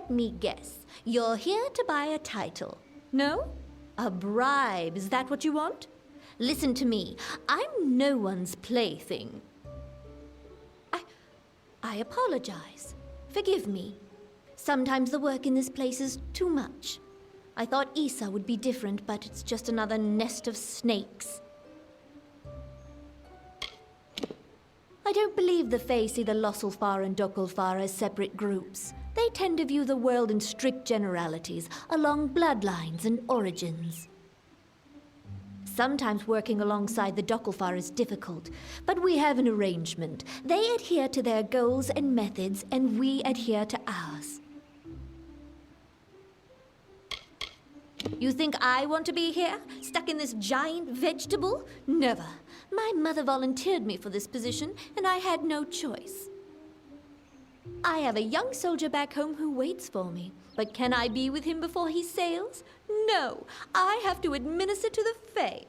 Let me guess. You're here to buy a title. No? A bribe, is that what you want? Listen to me. I'm no one's plaything. I apologize. Forgive me. Sometimes the work in this place is too much. I thought Isa would be different, but it's just another nest of snakes. I don't believe the Fae see the Losselfar and Dokulfar as separate groups. They tend to view the world in strict generalities, along bloodlines and origins. Sometimes working alongside the Dokulfar is difficult, but we have an arrangement. They adhere to their goals and methods, and we adhere to ours. You think I want to be here, stuck in this giant vegetable? Never. My mother volunteered me for this position, and I had no choice. I have a young soldier back home who waits for me. But can I be with him before he sails? No, I have to administer to the Fae.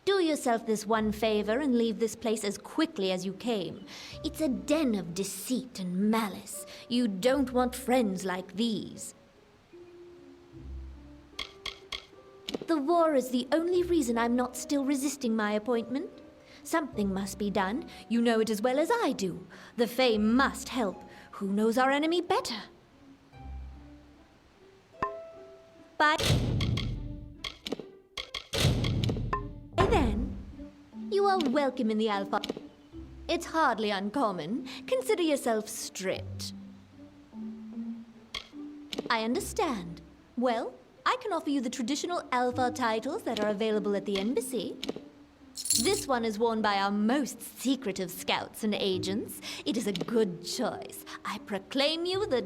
Do yourself this one favor and leave this place as quickly as you came. It's a den of deceit and malice. You don't want friends like these. The war is the only reason I'm not still resisting my appointment. Something must be done. You know it as well as I do. The Fae must help. Who knows our enemy better? But then, you are welcome in the Alpha. It's hardly uncommon. Consider yourself stripped. I understand. Well, I can offer you the traditional Alpha titles that are available at the embassy. This one is worn by our most secretive scouts and agents. It is a good choice. I proclaim you the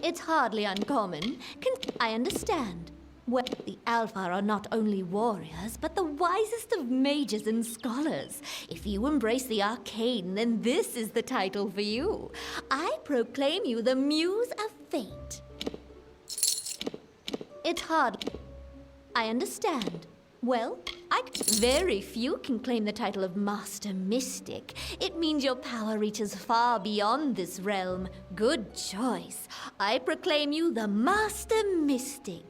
It's hardly uncommon. I understand. Well, the Alpha are not only warriors, but the wisest of mages and scholars. If you embrace the arcane, then this is the title for you. I proclaim you the Muse of Fate. It's hard. I understand. Well, very few can claim the title of Master Mystic. It means your power reaches far beyond this realm. Good choice. I proclaim you the Master Mystic.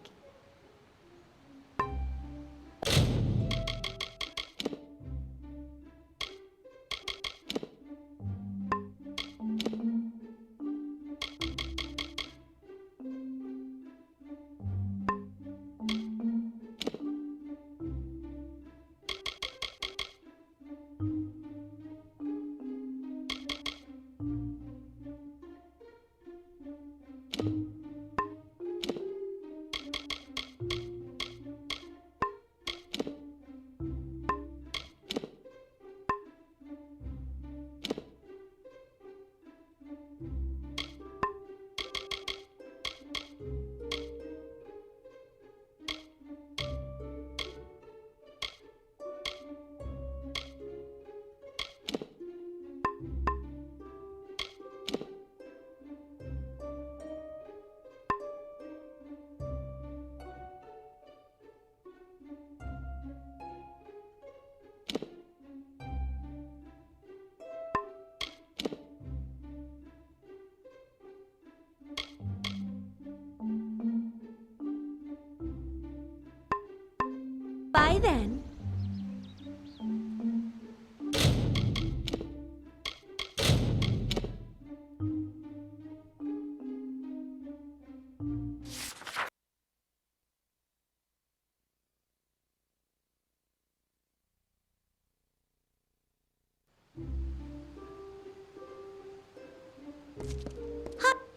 By then,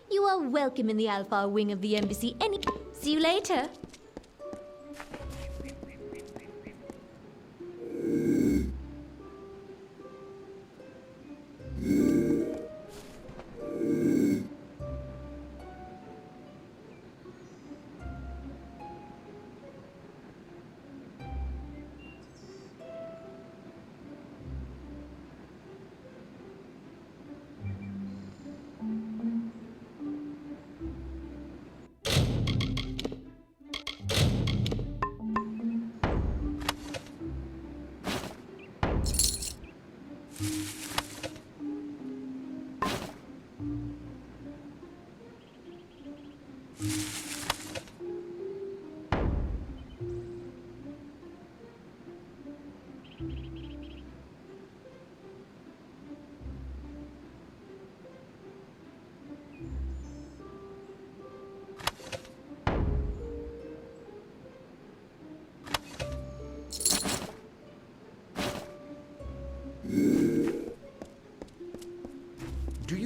you are welcome in the Alpha wing of the embassy. See you later.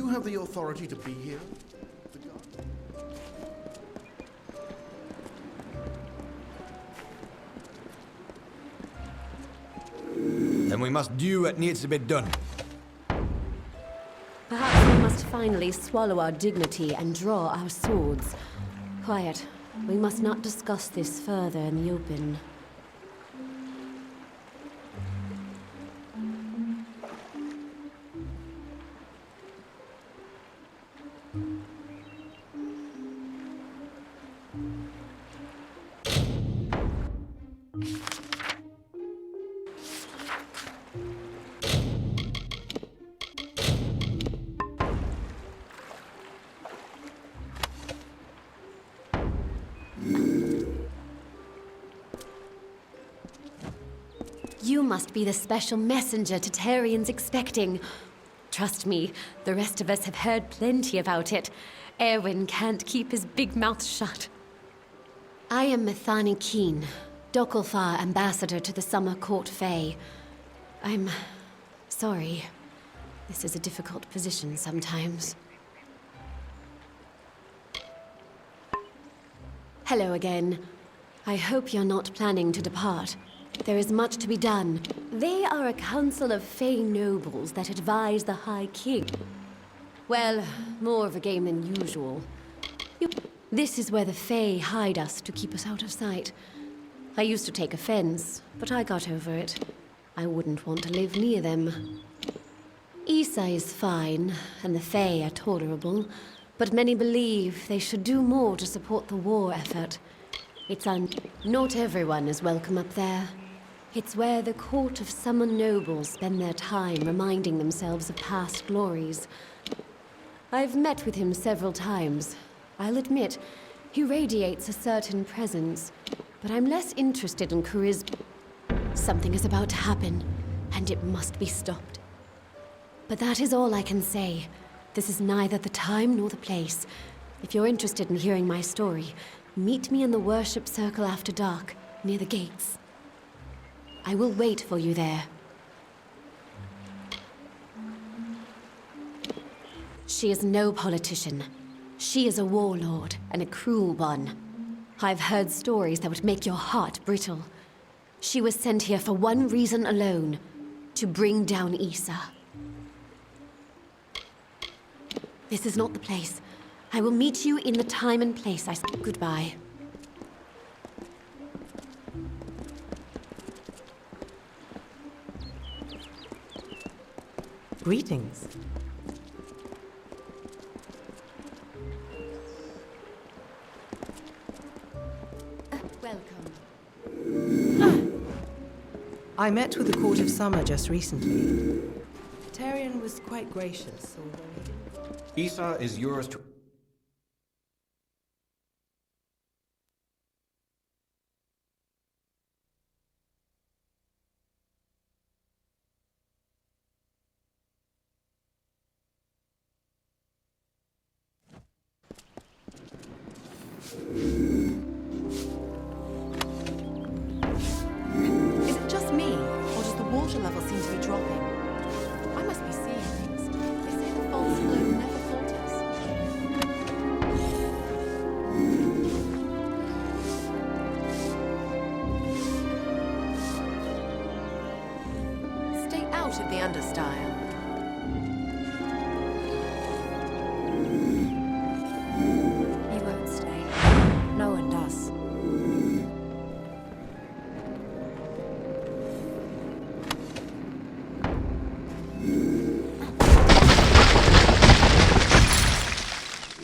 you have the authority to be here? The guard? Then we must do what needs to be done. Perhaps we must finally swallow our dignity and draw our swords. Quiet. We must not discuss this further in the open. You must be the special messenger Tatarian's expecting. Trust me, the rest of us have heard plenty about it. Erwin can't keep his big mouth shut. I am Methani Keen, Dokalfar ambassador to the Summer Court Fae. I'm sorry. This is a difficult position sometimes. Hello again. I hope you're not planning to depart. There is much to be done. They are a council of Fae nobles that advise the High King. Well, more of a game than usual. This is where the Fae hide us to keep us out of sight. I used to take offense, but I got over it. I wouldn't want to live near them. Issa is fine, and the Fae are tolerable, but many believe they should do more to support the war effort. Not everyone is welcome up there. It's where the court of summer nobles spend their time reminding themselves of past glories. I've met with him several times. I'll admit, he radiates a certain presence, but I'm less interested in charisma. Something is about to happen, and it must be stopped. But that is all I can say. This is neither the time nor the place. If you're interested in hearing my story, meet me in the worship circle after dark, near the gates. I will wait for you there. She is no politician. She is a warlord, and a cruel one. I've heard stories that would make your heart brittle. She was sent here for one reason alone, to bring down Issa. This is not the place. I will meet you in the time and place Goodbye. Greetings. Welcome. I met with the Court of Summer just recently. Tarion was quite gracious, although he didn't... Issa is yours to... Is it just me, or does the water level seem to be dropping? I must be seeing things. They say the false flow never falters. Stay out of the understyle. You won't stay. No one does.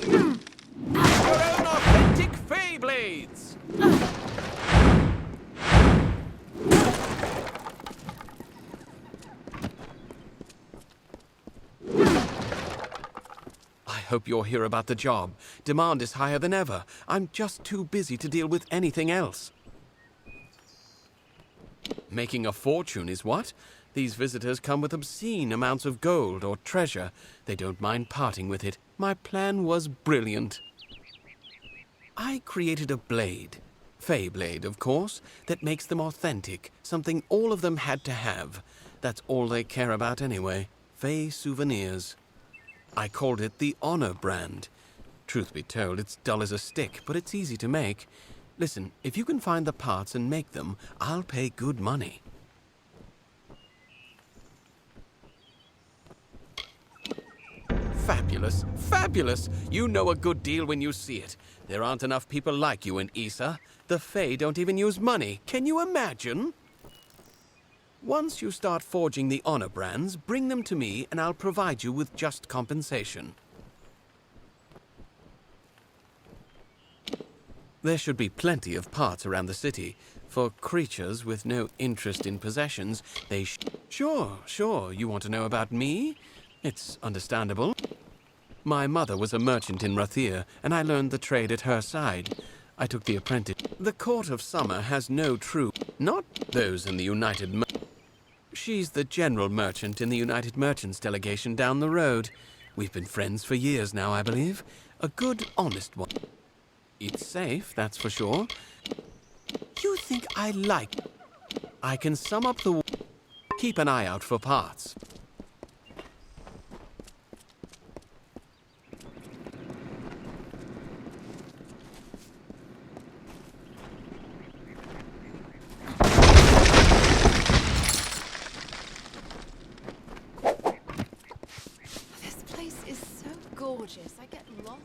Your own authentic Feyblades! I hope you're here about the job. Demand is higher than ever. I'm just too busy to deal with anything else. Making a fortune is what? These visitors come with obscene amounts of gold or treasure. They don't mind parting with it. My plan was brilliant. I created a blade, Feyblade, of course, that makes them authentic, something all of them had to have. That's all they care about anyway, Fey souvenirs. I called it the Honor brand. Truth be told, it's dull as a stick, but it's easy to make. Listen, if you can find the parts and make them, I'll pay good money. Fabulous, fabulous! You know a good deal when you see it. There aren't enough people like you in Issa. The Fae don't even use money. Can you imagine? Once you start forging the Honor brands, bring them to me and I'll provide you with just compensation. There should be plenty of parts around the city. For creatures with no interest in possessions, they Sure, you want to know about me? It's understandable. My mother was a merchant in Rathir, and I learned the trade at her side. I took the apprentice. The Court of Summer has no true... Not those in the United... She's the general merchant in the United Merchants delegation down the road. We've been friends for years now, I believe. A good, honest one. It's safe, that's for sure. You think I like... I can sum up the... Keep an eye out for parts. This place is so gorgeous. I get lost.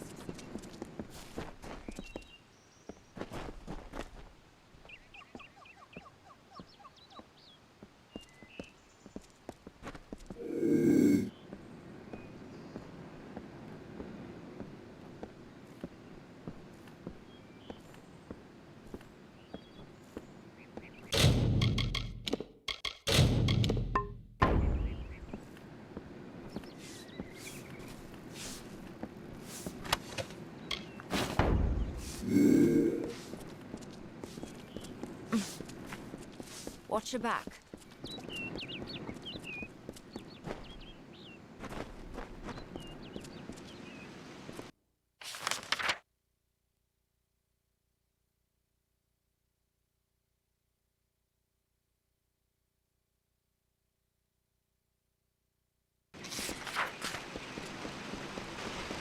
Watch your back.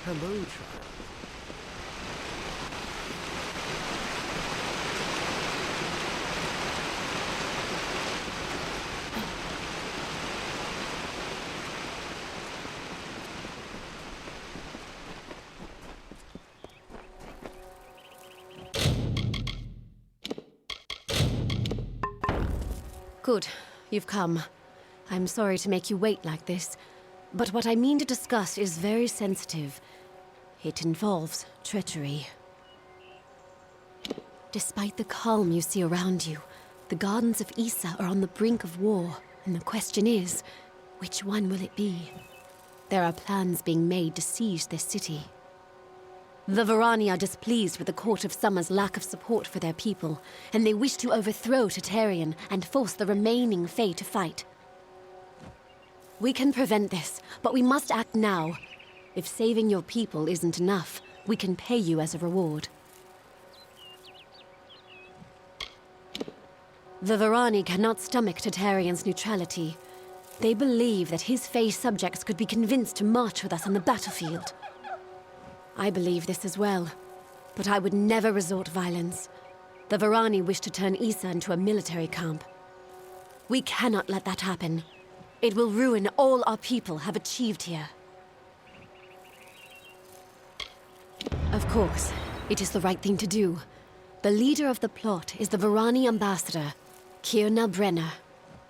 Hello, child. Good. You've come. I'm sorry to make you wait like this, but what I mean to discuss is very sensitive. It involves treachery. Despite the calm you see around you, the gardens of Issa are on the brink of war, and the question is, which one will it be? There are plans being made to siege this city. The Varani are displeased with the Court of Summer's lack of support for their people, and they wish to overthrow Tatarian and force the remaining Fae to fight. We can prevent this, but we must act now. If saving your people isn't enough, we can pay you as a reward. The Varani cannot stomach Tatarian's neutrality. They believe that his Fae subjects could be convinced to march with us on the battlefield. I believe this as well, but I would never resort violence. The Varani wish to turn Issa into a military camp. We cannot let that happen. It will ruin all our people have achieved here. Of course, it is the right thing to do. The leader of the plot is the Varani ambassador, Kirna Brenner.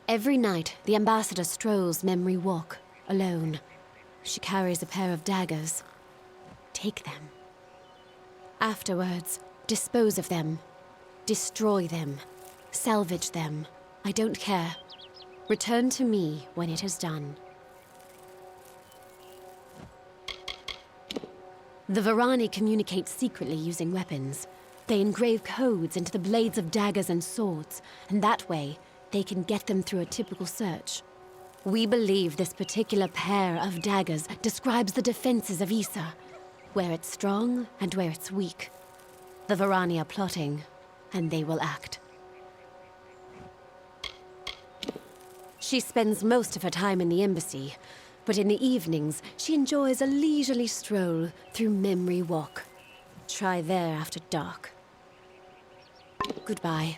Every night, the ambassador strolls Memory Walk, alone. She carries a pair of daggers. Take them. Afterwards, dispose of them. Destroy them. Salvage them. I don't care. Return to me when it is done. The Varani communicate secretly using weapons. They engrave codes into the blades of daggers and swords, and that way, they can get them through a typical search. We believe this particular pair of daggers describes the defenses of Issa, where it's strong and where it's weak. The Varani are plotting, and they will act. She spends most of her time in the embassy, But in the evenings, she enjoys a leisurely stroll through Memory Walk. Try there after dark. Goodbye.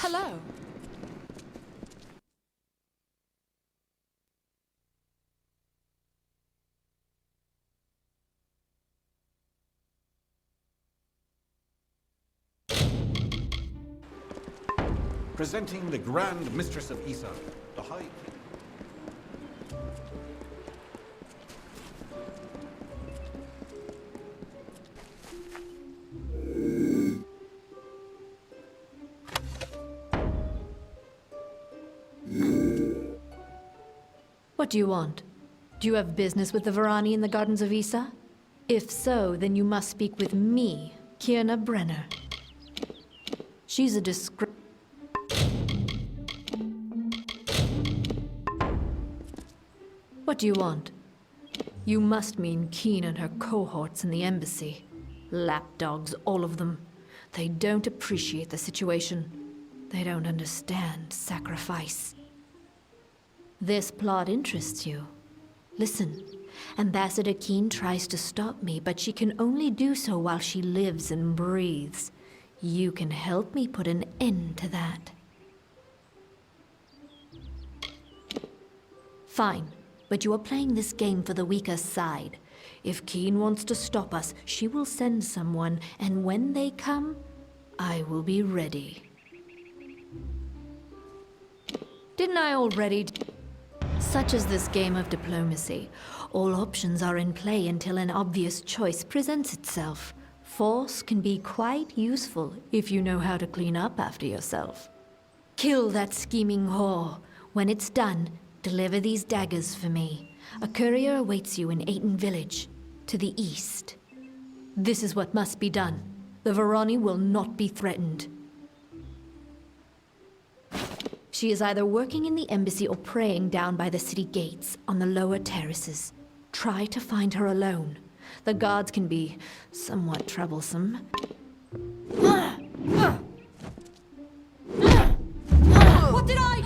Hello. Presenting the Grand Mistress of Issa, the High King. What do you want? Do you have business with the Varani in the Gardens of Issa? If so, then you must speak with me, Kierna Brenner. She's a What do you want? You must mean Keen and her cohorts in the embassy. Lapdogs, all of them. They don't appreciate the situation. They don't understand sacrifice. This plot interests you. Listen, Ambassador Keen tries to stop me, but she can only do so while she lives and breathes. You can help me put an end to that. Fine, but you are playing this game for the weaker side. If Keen wants to stop us, she will send someone, and when they come, I will be ready. Didn't I already? Such is this game of diplomacy. All options are in play until an obvious choice presents itself. Force can be quite useful if you know how to clean up after yourself. Kill that scheming whore. When it's done, deliver these daggers for me. A courier awaits you in Aiton Village, to the east. This is what must be done. The Varani will not be threatened. She is either working in the embassy or praying down by the city gates on the lower terraces. Try to find her alone. The guards can be somewhat troublesome. What did I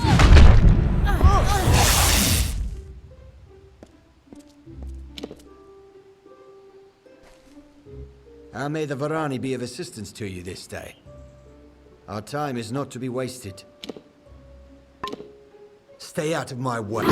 How may the Varani be of assistance to you this day? Our time is not to be wasted. Stay out of my way.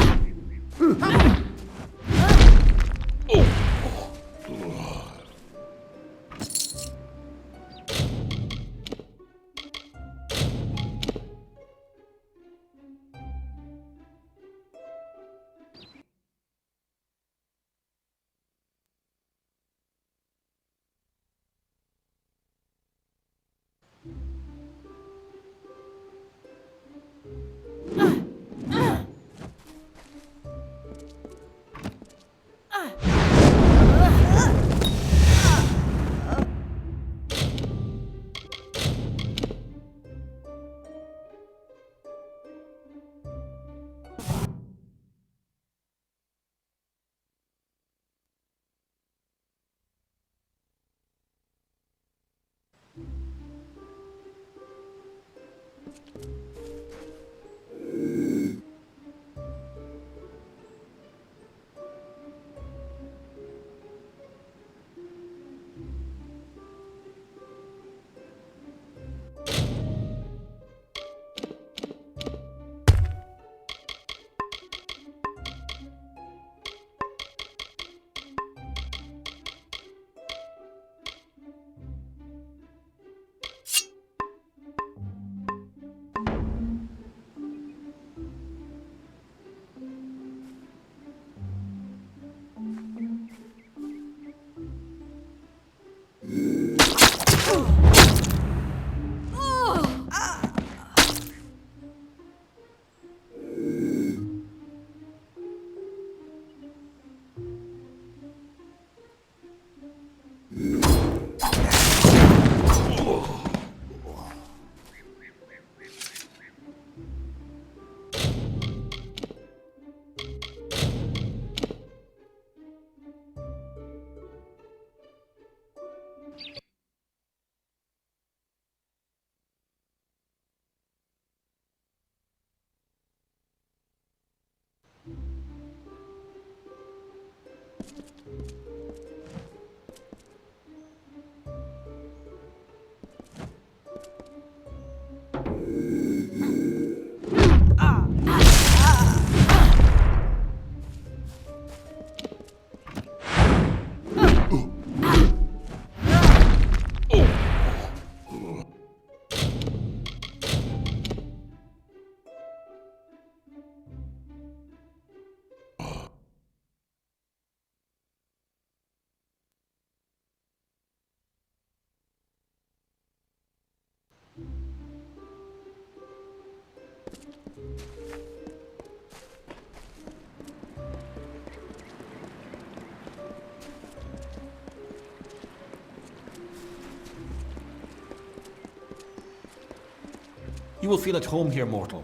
You will feel at home here, mortal.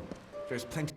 There's plenty.